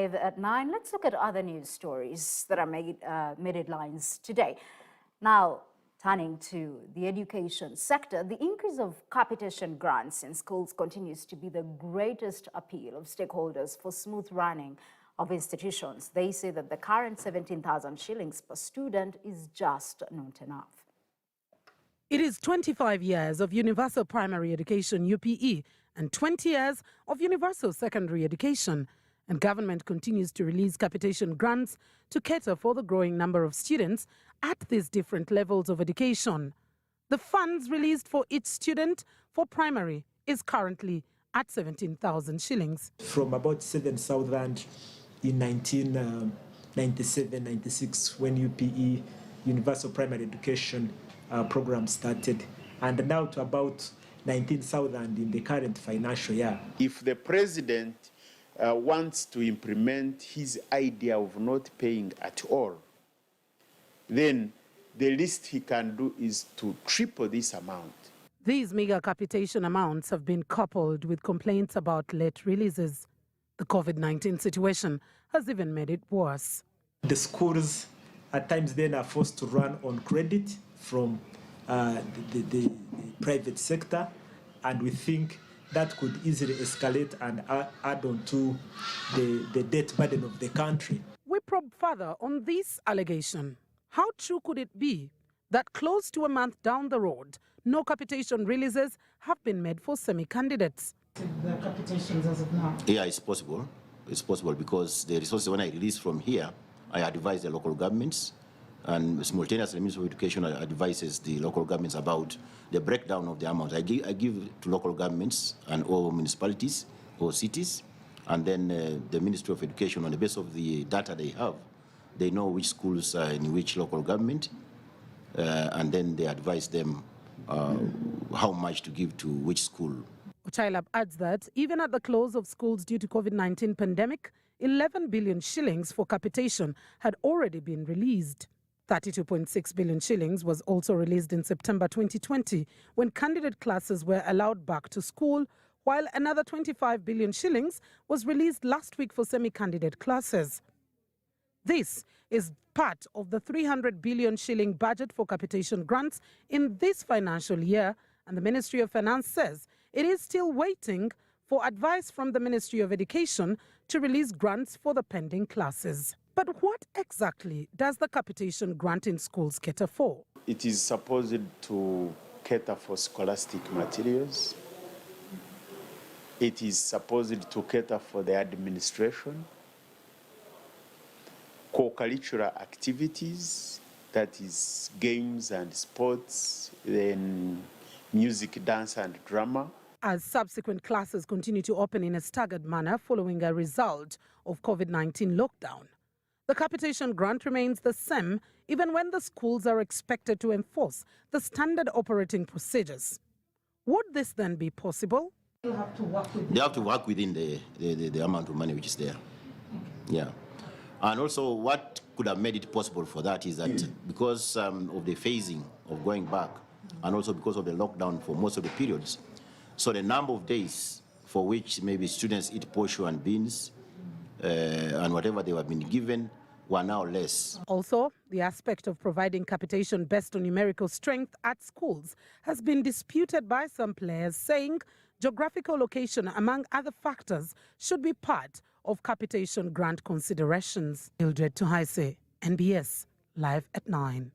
Live at 9. Let's look at other news stories that are made headlines today. Now, turning to the education sector, the increase of capitation grants in schools continues to be the greatest appeal of stakeholders for smooth running of institutions. They say that the current 17,000 shillings per student is just not enough. It is 25 years of universal primary education, UPE, and 20 years of universal secondary education. And government continues to release capitation grants to cater for the growing number of students at these different levels of education. The funds released for each student for primary is currently at 17,000 shillings. From about 7,000 in 1997-96 when UPE, Universal Primary Education program started, and now to about 19,000 in the current financial year. If the president wants to implement his idea of not paying at all, then the least he can do is to triple this amount. These meager capitation amounts have been coupled with complaints about late releases. The COVID-19 situation has even made it worse. The schools at times then are forced to run on credit from the private sector, and we think that could easily escalate and add on to the debt burden of the country. We probe further on this allegation. How true could it be that close to a month down the road, no capitation releases have been made for semi-candidates? The capitations as of now? Yeah, it's possible. It's possible because the resources, when I release from here, I advise the local governments, and simultaneously the Ministry of Education advises the local governments about the breakdown of the amount. I give to local governments and all municipalities or cities, and then the Ministry of Education, on the basis of the data they have, they know which schools are in which local government, and then they advise them how much to give to which school. Ochailab adds that even at the close of schools due to COVID-19 pandemic, 11 billion shillings for capitation had already been released. 32.6 billion shillings was also released in September 2020 when candidate classes were allowed back to school, while another 25 billion shillings was released last week for semi-candidate classes. This is part of the 300 billion shilling budget for capitation grants in this financial year, and the Ministry of Finance says it is still waiting for advice from the Ministry of Education to release grants for the pending classes. But what exactly does the capitation grant in schools cater for? It is supposed to cater for scholastic materials. It is supposed to cater for the administration, co-curricular activities, that is games and sports, then music, dance and drama. As subsequent classes continue to open in a staggered manner following a result of COVID-19 lockdown, the capitation grant remains the same even when the schools are expected to enforce the standard operating procedures. Would this then be possible? They have to work within the amount of money which is there. Yeah. And also what could have made it possible for that is that because of the phasing of going back, and also because of the lockdown for most of the periods, so the number of days for which maybe students eat posho and beans and whatever they have been given were now less. Also, the aspect of providing capitation based on numerical strength at schools has been disputed by some players, saying geographical location, among other factors, should be part of capitation grant considerations. Mildred Tuhaise, NBS, Live at 9.